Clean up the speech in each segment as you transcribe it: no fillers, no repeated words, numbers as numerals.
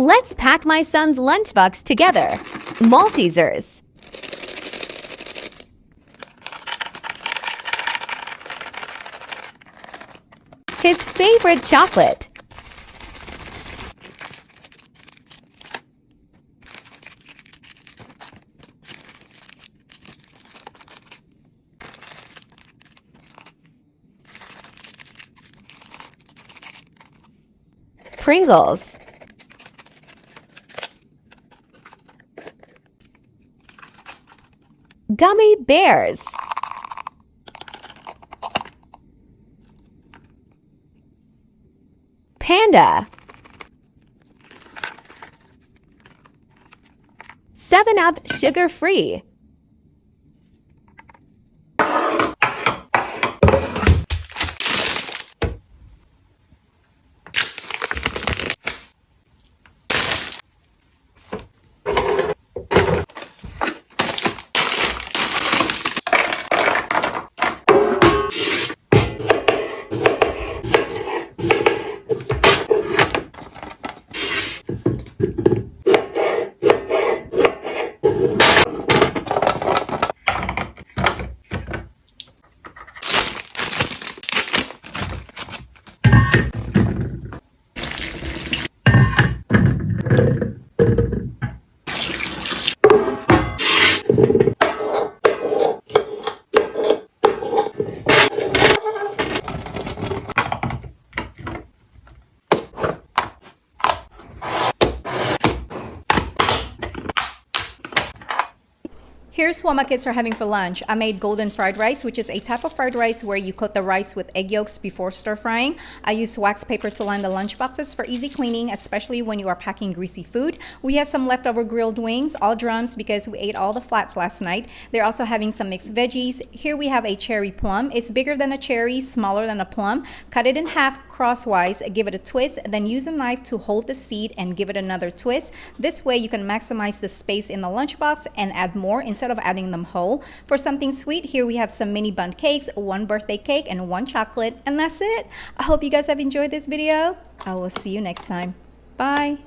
Let's pack my son's lunchbox together. Maltesers. His favorite chocolate. Pringles. Gummy bears. Panda. 7-Up sugar-free. Here's what my kids are having for lunch. I made golden fried rice, which is a type of fried rice where you coat the rice with egg yolks before stir frying. I used wax paper to line the lunch boxes for easy cleaning, especially when you are packing greasy food. We have some leftover grilled wings, all drums because we ate all the flats last night. They're also having some mixed veggies. Here we have a cherry plum. It's bigger than a cherry, smaller than a plum. Cut it in half crosswise, give it a twist, then use a knife to hold the seed and give it another twist. This way you can maximize the space in the lunchbox and add more instead of adding them whole. For something sweet, here we have some mini bundt cakes, 1 birthday cake and 1 chocolate, and that's it. I hope you guys have enjoyed this video. I will see you next time. Bye.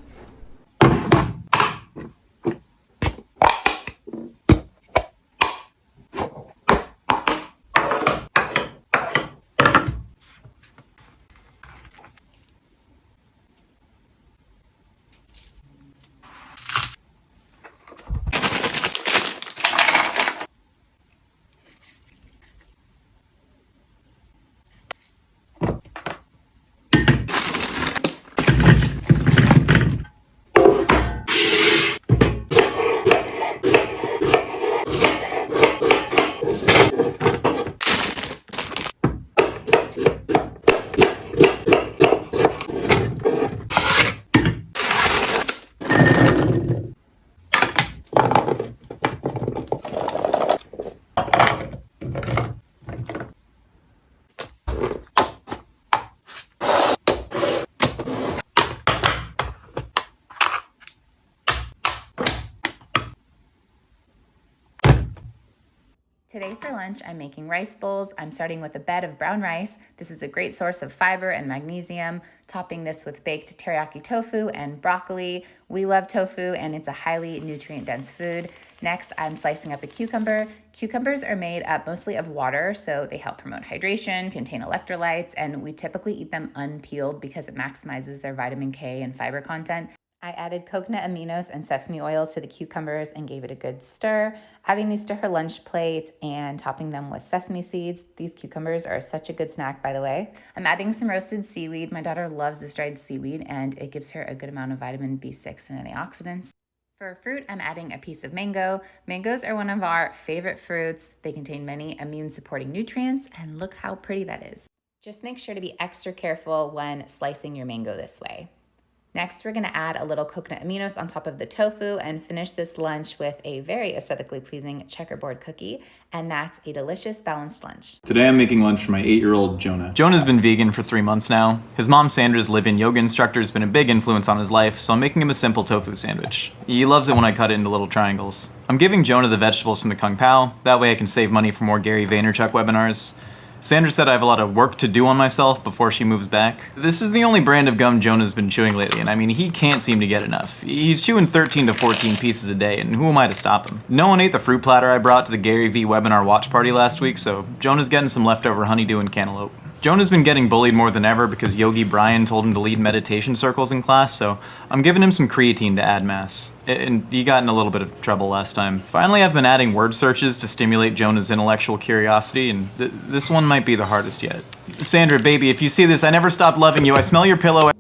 Today for lunch, I'm making rice bowls. I'm starting with a bed of brown rice. This is a great source of fiber and magnesium. Topping this with baked teriyaki tofu and broccoli. We love tofu and it's a highly nutrient-dense food. Next, I'm slicing up a cucumber. Cucumbers are made up mostly of water, so they help promote hydration, contain electrolytes, and we typically eat them unpeeled because it maximizes their vitamin K and fiber content. I added coconut aminos and sesame oils to the cucumbers and gave it a good stir, adding these to her lunch plate and topping them with sesame seeds. These cucumbers are such a good snack, by the way. I'm adding some roasted seaweed. My daughter loves this dried seaweed and it gives her a good amount of vitamin B6 and antioxidants. For fruit, I'm adding a piece of mango. Mangoes are one of our favorite fruits. They contain many immune-supporting nutrients, and look how pretty that is. Just make sure to be extra careful when slicing your mango this way. Next, we're gonna add a little coconut aminos on top of the tofu and finish this lunch with a very aesthetically pleasing checkerboard cookie, and that's a delicious balanced lunch. Today I'm making lunch for my 8-year-old Jonah. Jonah's been vegan for 3 months now. His mom Sandra's live-in yoga instructor has been a big influence on his life, so I'm making him a simple tofu sandwich. He loves it when I cut it into little triangles. I'm giving Jonah the vegetables from the Kung Pao, that way I can save money for more Gary Vaynerchuk webinars. Sandra said I have a lot of work to do on myself before she moves back. This is the only brand of gum Jonah's been chewing lately, and I mean, he can't seem to get enough. He's chewing 13 to 14 pieces a day, and who am I to stop him? No one ate the fruit platter I brought to the Gary Vee webinar watch party last week, so Jonah's getting some leftover honeydew and cantaloupe. Jonah's been getting bullied more than ever because Yogi Brian told him to lead meditation circles in class, so I'm giving him some creatine to add mass. And he got in a little bit of trouble last time. Finally, I've been adding word searches to stimulate Jonah's intellectual curiosity, and this one might be the hardest yet. Sandra, baby, if you see this, I never stopped loving you. I smell your pillow.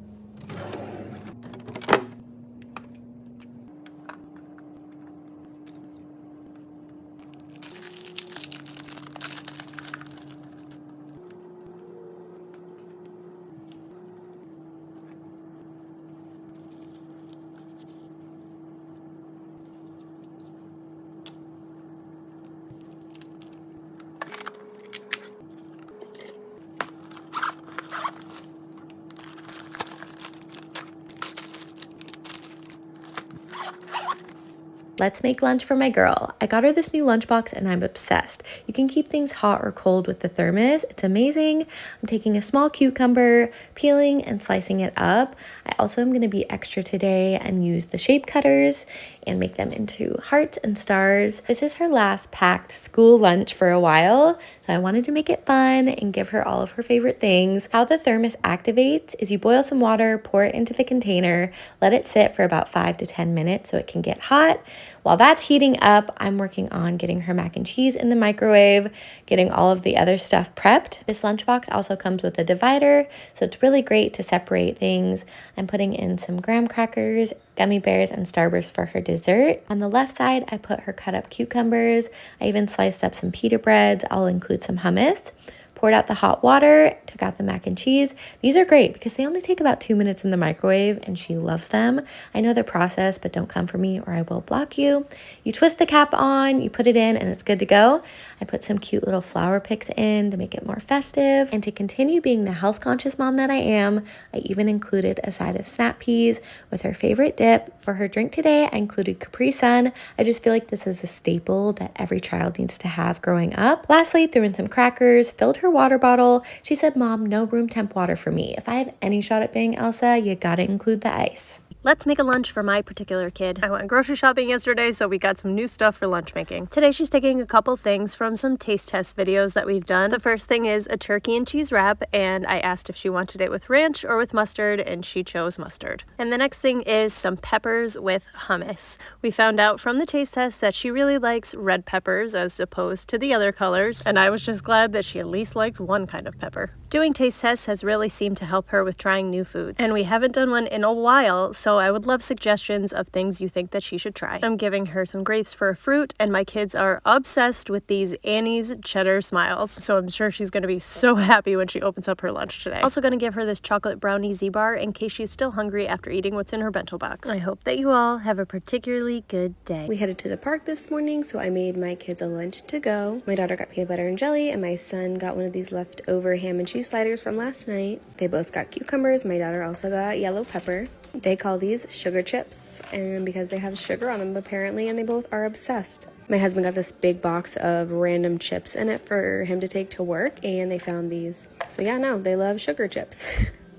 Let's make lunch for my girl. I got her this new lunchbox and I'm obsessed. You can keep things hot or cold with the thermos. It's amazing. I'm taking a small cucumber, peeling and slicing it up. I also am going to be extra today and use the shape cutters and make them into hearts and stars. This is her last packed school lunch for a while, so I wanted to make it fun and give her all of her favorite things. How the thermos activates is you boil some water, pour it into the container, let it sit for about 5 to 10 minutes so it can get hot. While that's heating up, I'm working on getting her mac and cheese in the microwave, getting all of the other stuff prepped. This lunchbox also comes with a divider, so it's really great to separate things. I'm putting in some graham crackers, gummy bears, and Starburst for her dessert. On the left side, I put her cut up cucumbers. I even sliced up some pita breads. I'll include some hummus. Poured out the hot water, took out the mac and cheese. These are great because they only take about 2 minutes in the microwave and she loves them. I know the process, but don't come for me or I will block you. You twist the cap on, you put it in, and it's good to go. I put some cute little flower picks in to make it more festive. And to continue being the health conscious mom that I am, I even included a side of snap peas with her favorite dip. For her drink today, I included Capri Sun. I just feel like this is a staple that every child needs to have growing up. Lastly, threw in some crackers, filled her water bottle. She said, "Mom, no room temp water for me. If I have any shot at being Elsa, you gotta include the ice." Let's make a lunch for my particular kid. I went grocery shopping yesterday, so we got some new stuff for lunch making. Today she's taking a couple things from some taste test videos that we've done. The first thing is a turkey and cheese wrap, and I asked if she wanted it with ranch or with mustard, and she chose mustard. And the next thing is some peppers with hummus. We found out from the taste test that she really likes red peppers as opposed to the other colors, and I was just glad that she at least likes one kind of pepper. Doing taste tests has really seemed to help her with trying new foods, and we haven't done one in a while, so I would love suggestions of things you think that she should try. I'm giving her some grapes for a fruit, and my kids are obsessed with these Annie's cheddar smiles, so I'm sure she's going to be so happy when she opens up her lunch today. Also going to give her this chocolate brownie Z-bar in case she's still hungry after eating what's in her bento box. I hope that you all have a particularly good day. We headed to the park this morning, so I made my kids a lunch to go. My daughter got peanut butter and jelly, and my son got one of these leftover ham and cheese sliders from last night. They both got cucumbers. My daughter also got yellow pepper. They call these sugar chips, and because they have sugar on them apparently, and they both are obsessed. My husband got this big box of random chips in it for him to take to work, and they found these. So yeah, no, they love sugar chips.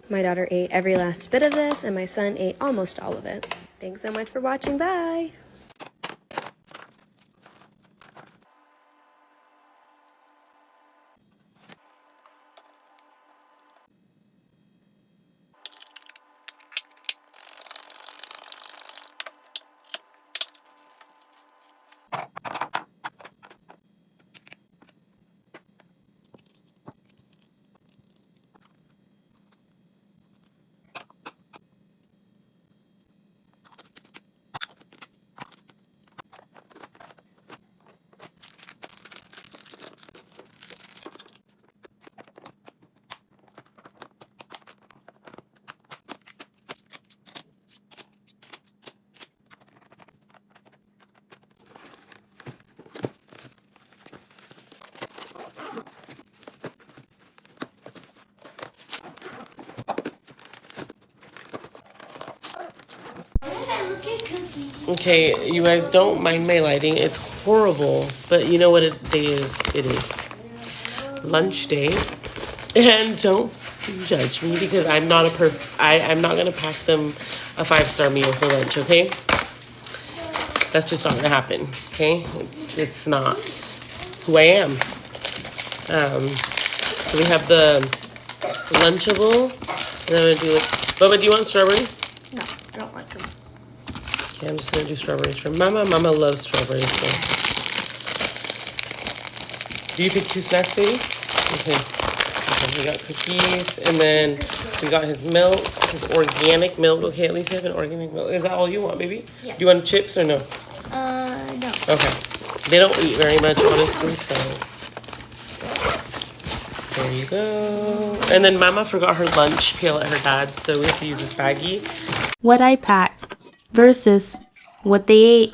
My daughter ate every last bit of this, and my son ate almost all of it. Thanks so much for watching. Bye! Okay, you guys don't mind my lighting. It's horrible, but you know what day it is. lunch day. And don't judge me because I'm not I'm not gonna pack them a 5-star meal for lunch, okay? That's just not gonna happen, okay? It's not who I am. So we have the Lunchable. And I'm gonna do like, Bubba, do you want strawberries? No, I don't like them. Okay, I'm just gonna do strawberries for Mama. Mama loves strawberries, so. Do you pick 2 snacks, baby? Okay. Okay, we got cookies, and then we got his milk, his organic milk. Okay, at least you have an organic milk. Is that all you want, baby? Yeah. Do you want chips or no? No. Okay. They don't eat very much, honestly, so. There you go. And then Mama forgot her lunch pail at her dad's, so we have to use this baggie. What I packed versus what they ate.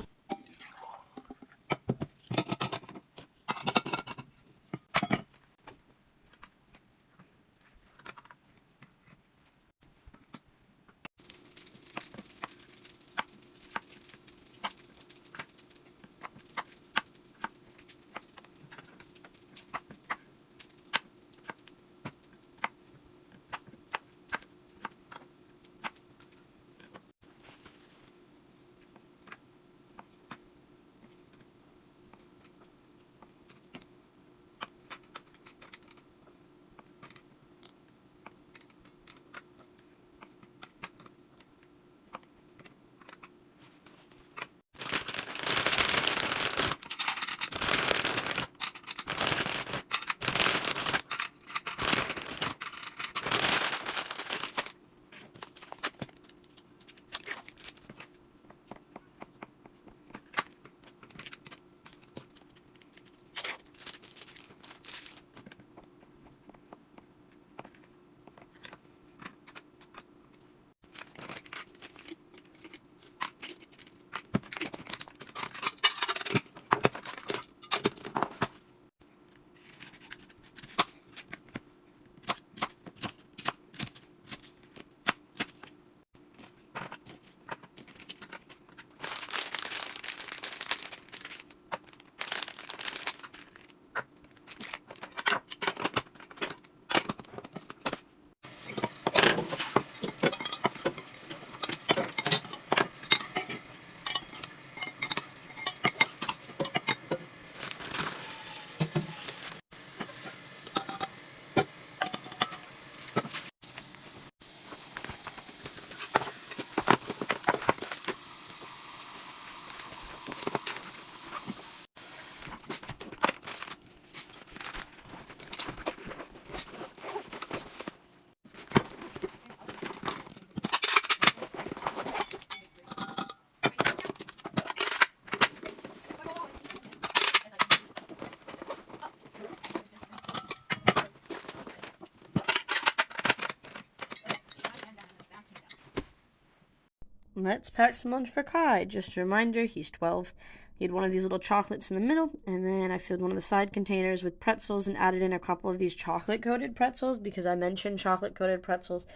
Let's pack some lunch for Kai. Just a reminder, he's 12. He had one of these little chocolates in the middle, and then I filled one of the side containers with pretzels and added in a couple of these chocolate-coated pretzels because I mentioned chocolate-coated pretzels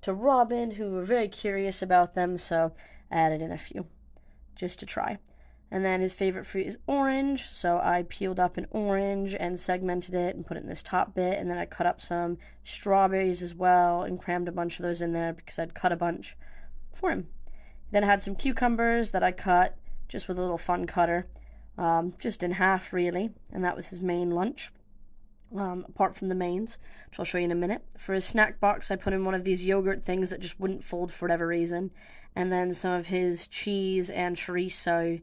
to Robin, who were very curious about them, so I added in a few just to try. And then his favorite fruit is orange, so I peeled up an orange and segmented it and put it in this top bit, and then I cut up some strawberries as well and crammed a bunch of those in there because I'd cut a bunch for him. Then I had some cucumbers that I cut just with a little fun cutter, just in half really, and that was his main lunch, apart from the mains, which I'll show you in a minute. For his snack box, I put in one of these yogurt things that just wouldn't fold for whatever reason, and then some of his cheese and chorizo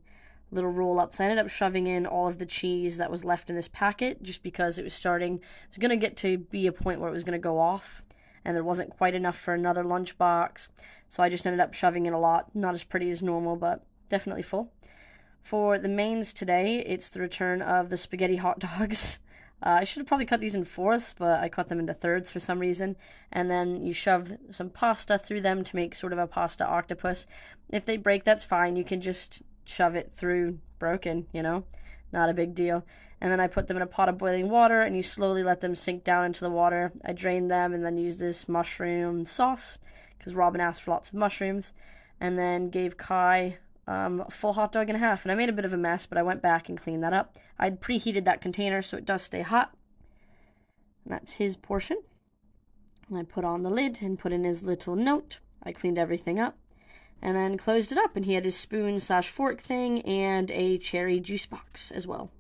little roll-ups. I ended up shoving in all of the cheese that was left in this packet just because it was going to get to be a point where it was going to go off, and there wasn't quite enough for another lunchbox, so I just ended up shoving in a lot. Not as pretty as normal, but definitely full. For the mains today, it's the return of the spaghetti hot dogs. I should have probably cut these in fourths, but I cut them into thirds for some reason, and then you shove some pasta through them to make sort of a pasta octopus. If they break, that's fine. You can just shove it through broken, you know, not a big deal. And then I put them in a pot of boiling water, and you slowly let them sink down into the water. I drained them and then used this mushroom sauce because Robin asked for lots of mushrooms, and then gave Kai a full hot dog and a half. And I made a bit of a mess, but I went back and cleaned that up. I'd preheated that container so it does stay hot. And that's his portion. And I put on the lid and put in his little note. I cleaned everything up and then closed it up, and he had his spoon/fork thing and a cherry juice box as well.